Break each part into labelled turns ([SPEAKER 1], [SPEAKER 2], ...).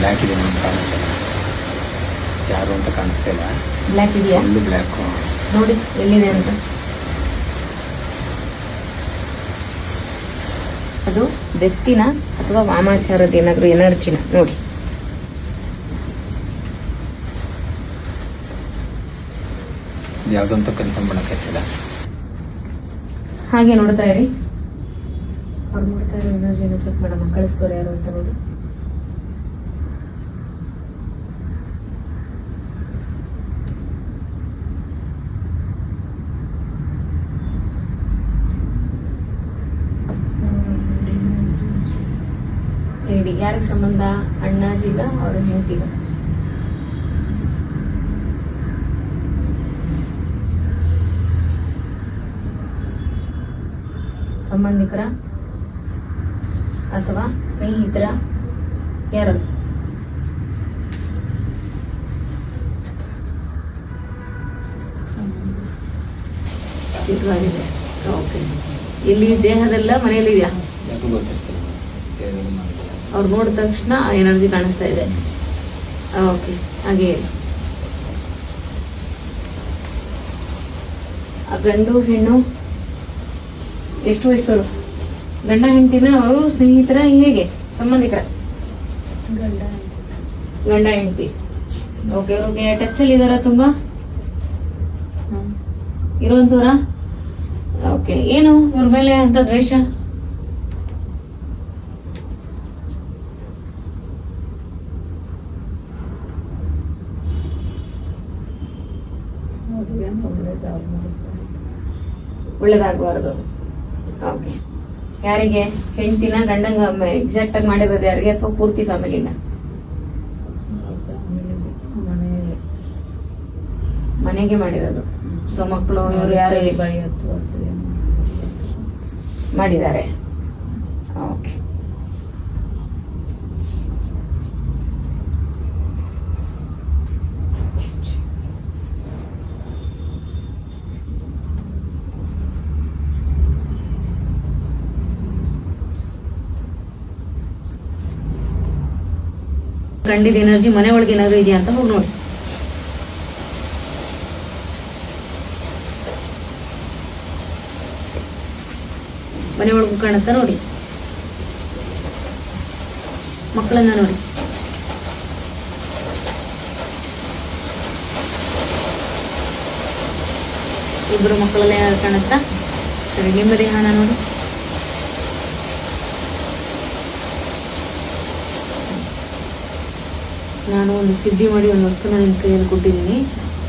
[SPEAKER 1] Black ಇದೆ ನಮ್ಗೆ ಕಾಣಿಸ್ತಾ ಇಲ್ಲ, ಯಾರು ಅಂತ ಕಾಣಿಸ್ತಾ ಇಲ್ಲ.
[SPEAKER 2] ಬ್ಲ್ಯಾಕ್ ಇದೆಯಾ?
[SPEAKER 1] ಒಂದು ಬ್ಲ್ಯಾಕ್
[SPEAKER 2] ನೋಡಿ ಎಲ್ಲಿದೆ ಅಂತ. ಅದು ವ್ಯಕ್ತಿನ ಅಥವಾ ವಾಮಾಚಾರದ ಏನಾದ್ರು ಎನರ್ಜಿನ ನೋಡಿ.
[SPEAKER 1] ಯಾವ್ದು ಅಂತ ಕನ್ಫರ್ಮ್ ಮಾಡಕ್ಕಾಗ್ತಿಲ್ಲ.
[SPEAKER 2] ಹಾಗೆ ನೋಡ್ತಾ ಇರಿ, ಅವ್ರು ನೋಡ್ತಾ ಇರೋ ಎನರ್ಜಿನ ಚೆಕ್ ಮಾಡೋಣ, ಕಳಿಸ್ತವ್ರು ಯಾರು ಅಂತ ನೋಡಿ. ಹೇಳಿ ಯಾರಿಗೆ ಸಂಬಂಧ? ಅಣ್ಣಾಜಿಗ ಅವ್ರ ಹೆಂಡತಿಗ? ಸಂಬಂಧಿಕರ ಅಥವಾ ಸ್ನೇಹಿತರ? ಯಾರದು? ಸ್ಥಿತವಾಗಿದೆ. ಓಕೆ. ಇಲ್ಲಿ ದೇಹದಲ್ಲ ಮನೆಯಲ್ಲಿದೆಯಾ?
[SPEAKER 1] ಯಾವುದು ಗೊತ್ತಿರ್ತಿಲ್ಲ.
[SPEAKER 2] ಅವ್ರು ನೋಡಿದ ತಕ್ಷಣ ಎನರ್ಜಿ ಕಾಣಿಸ್ತಾ ಇದೆ. ಓಕೆ, ಹಾಗೆ ಆ ಗಂಡು ಹೆಣ್ಣು ಎಷ್ಟು ವಯಸ್ಸವರು? ಗಂಡ ಹೆಂಡತಿನ? ಅವರು ಸ್ನೇಹಿತರ? ಹೇಗೆ ಸಂಬಂಧಿಕರ? ಗಂಡ ಹೆಂಡತಿ. ಓಕೆ. ಅವ್ರಿಗೆ ಟಚ್ ಅಲ್ಲಿ ಇದಾರ? ತುಂಬಾ ಇರುವಂತವ್ರ? ಓಕೆ. ಏನು ಇವ್ರ ಮೇಲೆ ಅಂತ ದ್ವೇಷ? ಒಳ್ಳೇದಾಗಬಾರದು. ಓಕೆ. ಯಾರಿಗೆ? ಹೆಂಡತಿನ? ಗಂಡಂಗ ಎಕ್ಸಾಕ್ಟ್ ಆಗಿ ಮಾಡಿರೋದು ಯಾರಿಗೆ ಅಥವಾ ಪೂರ್ತಿ ಫ್ಯಾಮಿಲಿನ? ಮನೆಗೆ ಮಾಡಿರೋದು. ಸೊ ಮಕ್ಕಳು ಇವರು ಯಾರು ಮಾಡಿದ್ದಾರೆ? ಓಕೆ. ಗಂಡಿದ ಎನರ್ಜಿ ಮನೆ ಒಳಗೆ ಏನಾದ್ರು ಇದೆಯಾ ಅಂತ ಹೋಗಿ ನೋಡಿ. ಮನೆ ಒಳಗೂ ಕಾಣುತ್ತಾ ನೋಡಿ. ಮಕ್ಕಳನ್ನ ನೋಡಿ. ಇಬ್ಬರು ಮಕ್ಕಳೆಲ್ಲ ಏನಾದ್ರು ಕಾಣುತ್ತಾ? ಸರಿ, ನಿಮ್ಮ ದೇಹನ ನೋಡಿ. ನಾನು ಒಂದು ಸಿದ್ಧಿ ಮಾಡಿ ಒಂದು ವಸ್ತುನ ನಿಮ್ಮ ಕೈಯಲ್ಲಿ ಕೊಟ್ಟಿದ್ದೀನಿ.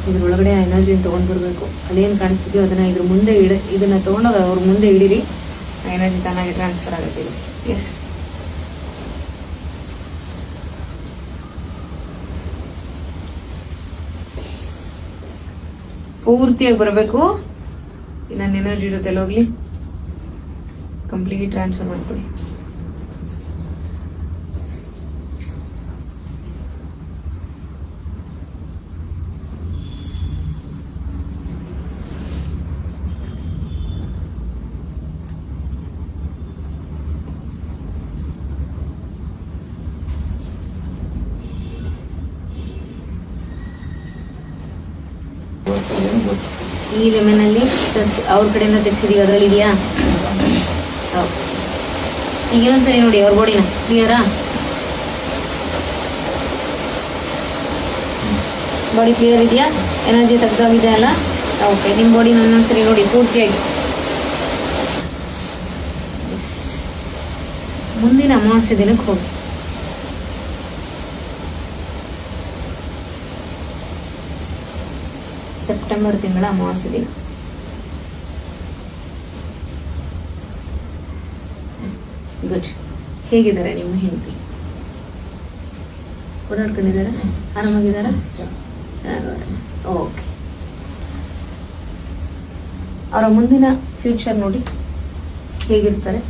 [SPEAKER 2] ಇದ್ರೊಳಗಡೆ ಆ ಎನರ್ಜಿನ ತೊಗೊಂಡ್ಬಿಡ್ಬೇಕು. ಅದೇನು ಕಾಣಿಸ್ತಿದೆಯೋ ಅದನ್ನ ಇದ್ರ ಮುಂದೆ ಇದನ್ನ ತೊಗೊಂಡೋಗ ಅವ್ರ ಮುಂದೆ ಇಡಿರಿ. ಆ ಎನರ್ಜಿ ತಾನಾಗಿ ಟ್ರಾನ್ಸ್ಫರ್ ಆಗುತ್ತೆ. ಎಸ್. ಪೂರ್ತಿಯಾಗಿ ಬರಬೇಕು. ನನ್ನ ಎನರ್ಜಿ ಜೊತೆಲಿ ಹೋಗ್ಲಿ. ಕಂಪ್ಲೀಟ್ ಟ್ರಾನ್ಸ್ಫರ್ ಮಾಡ್ಕೊಡಿ. ಈ ಲೆಮನ್ ಅಲ್ಲಿ ಅವ್ರ ಕಡೆಯಿಂದ ತೆಗ್ಸಿದೀವಿ, ಅದ್ರಲ್ಲಿ ಇದೆಯಾ? ಈಗ ಇನ್ನೊಂದ್ಸರಿ ನೋಡಿ ಅವ್ರ ಬಾಡಿನ. ಕ್ಲಿಯರಾ? ಬಾಡಿ ಕ್ಲಿಯರ್ ಇದೆಯಾ? ಎನರ್ಜಿ ತೆಗ್ದಾಗಿದೆ ಅಲ್ಲ? ಓಕೆ. ನಿಮ್ಮ ಬಾಡಿನ ಇನ್ನೊಂದ್ಸರಿ ನೋಡಿ ಪೂರ್ತಿಯಾಗಿ. ಮುಂದಿನ ಅಮಾವಾಸ್ಯೆ ದಿನಕ್ಕೆ ಹೋಗಿ. ಸೆಪ್ಟೆಂಬರ್ ತಿಂಗಳ ಅಮಾವಾಸ್ಯೆ ದಿನ. ಗುಡ್. ಹೇಗಿದ್ದಾರೆ ನಿಮ್ಮ ಹೆಂಡತಿ? ಓಡಾಡ್ಕೊಂಡಿದ್ದಾರೆ? ಆರಾಮಾಗಿದ್ದಾರ? ಚೆನ್ನಾಗವ್ರೆ. ಓಕೆ. ಅವರ ಮುಂದಿನ ಫ್ಯೂಚರ್ ನೋಡಿ, ಹೇಗಿರ್ತಾರೆ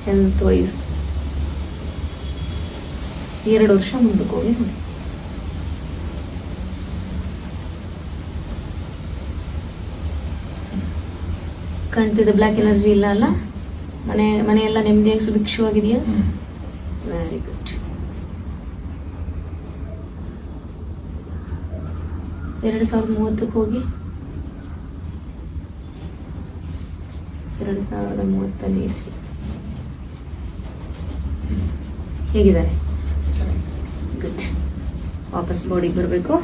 [SPEAKER 2] ಹೆಲ್ತ್ ವೈಸ್? 2 ವರ್ಷ ಮುಂದಕ್ಕೆ ಹೋಗಿ ನೋಡಿ. ಕಾಣ್ತಿದೆ ಬ್ಲ್ಯಾಕ್ ಎನರ್ಜಿ ಇಲ್ಲ ಅಲ್ಲ? ಮನೆಯೆಲ್ಲ ನೆಮ್ಮದಿಯಾಗಿ ಸುಭಿಕ್ಷವಾಗಿದೆಯಾ? Very good. 2030ಕ್ಕೆ ಹೋಗಿ 2030ನೇ ಇಸ್ವಿ ಹೇಗಿದ್ದಾರೆ? ಗುಡ್. ವಾಪಸ್ ಬೋರ್ಡಿಗೆ ಬರಬೇಕು.